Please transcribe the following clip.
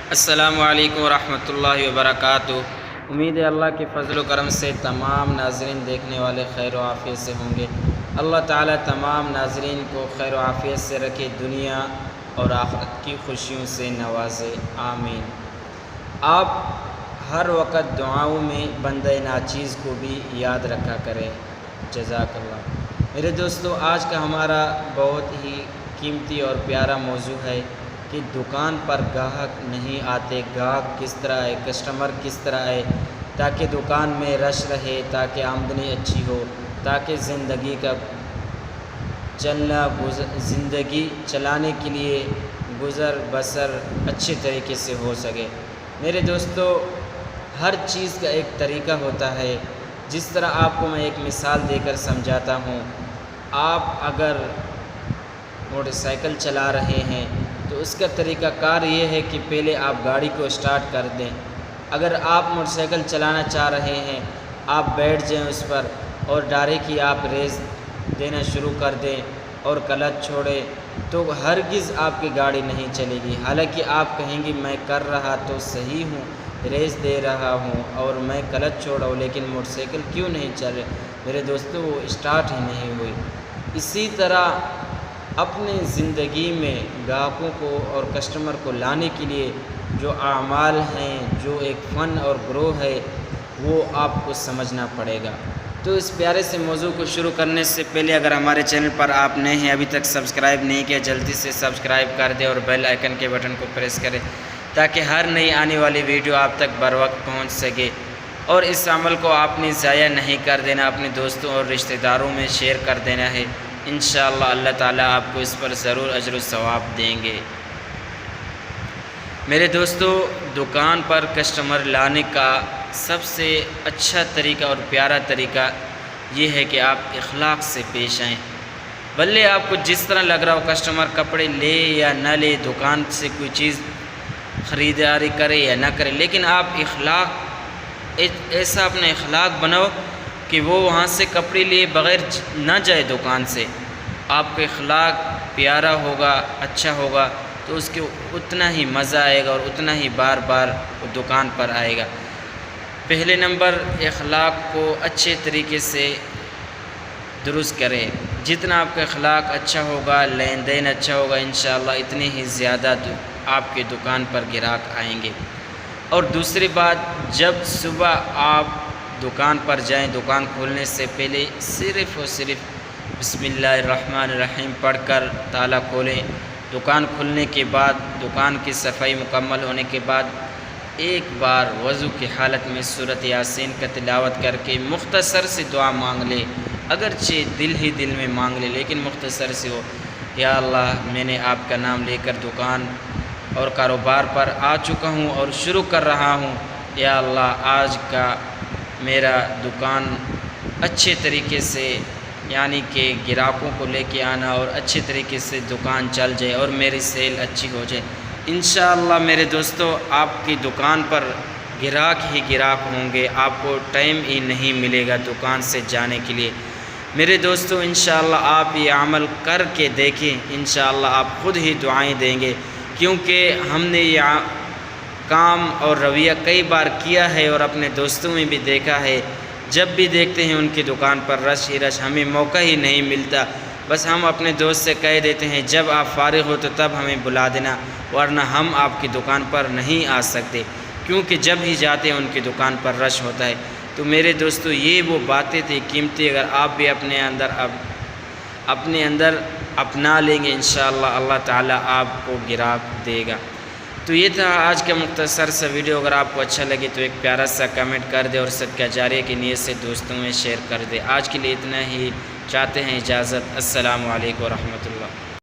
السلام علیکم ورحمۃ اللہ وبرکاتہ۔ امید ہے اللہ کے فضل و کرم سے تمام ناظرین دیکھنے والے خیر و عافیت سے ہوں گے۔ اللہ تعالیٰ تمام ناظرین کو خیر و عافیت سے رکھے، دنیا اور آخرت کی خوشیوں سے نوازے، آمین۔ آپ ہر وقت دعاؤں میں بندہ ناچیز کو بھی یاد رکھا کریں، جزاک اللہ۔ میرے دوستو، آج کا ہمارا بہت ہی قیمتی اور پیارا موضوع ہے کہ دکان پر گاہک نہیں آتے، گاہک کس طرح آئے، کسٹمر کس طرح آئے تاکہ دکان میں رش رہے، تاکہ آمدنی اچھی ہو، تاکہ زندگی چلانے کے لیے گزر بسر اچھے طریقے سے ہو سکے۔ میرے دوستو، ہر چیز کا ایک طریقہ ہوتا ہے۔ جس طرح آپ کو میں ایک مثال دے کر سمجھاتا ہوں، آپ اگر موٹر سائیکل چلا رہے ہیں تو اس کا طریقہ کار یہ ہے کہ پہلے آپ گاڑی کو اسٹارٹ کر دیں۔ اگر آپ موٹر سائیکل چلانا چاہ رہے ہیں، آپ بیٹھ جائیں اس پر اور ڈائریکٹ ہی آپ ریس دینا شروع کر دیں اور کلچ چھوڑیں تو ہرگز آپ کی گاڑی نہیں چلے گی۔ حالانکہ آپ کہیں گے میں کر رہا تو صحیح ہوں، ریس دے رہا ہوں اور میں کلچ چھوڑا ہوں، لیکن موٹر سائیکل کیوں نہیں چل رہے؟ میرے دوستو، وہ اسٹارٹ ہی نہیں ہوئی۔ اسی طرح اپنے زندگی میں گاہکوں کو اور کسٹمر کو لانے کے لیے جو اعمال ہیں، جو ایک فن اور گروہ ہے، وہ آپ کو سمجھنا پڑے گا۔ تو اس پیارے سے موضوع کو شروع کرنے سے پہلے اگر ہمارے چینل پر آپ نئے ہیں، ابھی تک سبسکرائب نہیں کیا، جلدی سے سبسکرائب کر دیں اور بیل آئیکن کے بٹن کو پریس کریں تاکہ ہر نئی آنے والی ویڈیو آپ تک بر وقت پہنچ سکے۔ اور اس عمل کو آپ نے ضائع نہیں کر دینا، اپنے دوستوں اور رشتہ داروں میں شیئر کر دینا ہے۔ انشاءاللہ اللہ تعالیٰ آپ کو اس پر ضرور اجر و ثواب دیں گے۔ میرے دوستو، دکان پر کسٹمر لانے کا سب سے اچھا طریقہ اور پیارا طریقہ یہ ہے کہ آپ اخلاق سے پیش آئیں۔ بھلے آپ کو جس طرح لگ رہا ہو کسٹمر کپڑے لے یا نہ لے، دکان سے کوئی چیز خریداری کرے یا نہ کرے، لیکن آپ ایسا اپنا اخلاق بناؤ کہ وہ وہاں سے کپڑے لیے بغیر نہ جائے دکان سے۔ آپ کا اخلاق پیارا ہوگا، اچھا ہوگا تو اس کے اتنا ہی مزہ آئے گا اور اتنا ہی بار بار وہ دکان پر آئے گا۔ پہلے نمبر، اخلاق کو اچھے طریقے سے درست کریں۔ جتنا آپ کا اخلاق اچھا ہوگا، لین دین اچھا ہوگا، انشاءاللہ اتنے ہی زیادہ آپ کے دکان پر گراہک آئیں گے۔ اور دوسری بات، جب صبح آپ دکان پر جائیں، دکان کھولنے سے پہلے صرف اور صرف بسم اللہ الرحمن الرحیم پڑھ کر تالا کھولیں۔ دکان کھلنے کے بعد، دکان کی صفائی مکمل ہونے کے بعد ایک بار وضو کی حالت میں سورۃ یاسین کا تلاوت کر کے مختصر سی دعا مانگ لے، اگرچہ دل میں مانگ لے لیکن مختصر سی ہو۔ یا اللہ، میں نے آپ کا نام لے کر دکان اور کاروبار پر آ چکا ہوں اور شروع کر رہا ہوں۔ یا اللہ، آج کا میرا دکان اچھے طریقے سے، یعنی کہ گراہکوں کو لے کے آنا اور اچھے طریقے سے دکان چل جائے اور میری سیل اچھی ہو جائے۔ انشاءاللہ میرے دوستو، آپ کی دکان پر گراہک ہی گراہک ہوں گے، آپ کو ٹائم ہی نہیں ملے گا دکان سے جانے کے لیے۔ میرے دوستو، انشاءاللہ آپ یہ عمل کر کے دیکھیں، انشاءاللہ آپ خود ہی دعائیں دیں گے، کیونکہ ہم نے یہ کام اور رویہ کئی بار کیا ہے اور اپنے دوستوں میں بھی دیکھا ہے۔ جب بھی دیکھتے ہیں ان کی دکان پر رش ہی رش، ہمیں موقع ہی نہیں ملتا، بس ہم اپنے دوست سے کہہ دیتے ہیں جب آپ فارغ ہو تو تب ہمیں بلا دینا، ورنہ ہم آپ کی دکان پر نہیں آ سکتے، کیونکہ جب ہی جاتے ہیں ان کی دکان پر رش ہوتا ہے۔ تو میرے دوستو، یہ وہ باتیں تھیں قیمتی، اگر آپ بھی اپنے اندر اپنا لیں گے، انشاءاللہ اللہ تعالیٰ آپ کو گراہک دے گا۔ تو یہ تھا آج کا مختصر سا ویڈیو۔ اگر آپ کو اچھا لگے تو ایک پیارا سا کمنٹ کر دے اور صدقہ جاریہ کی نیت سے دوستوں میں شیئر کر دے۔ آج کے لیے اتنا ہی، چاہتے ہیں اجازت۔ السلام علیکم ورحمۃ اللہ۔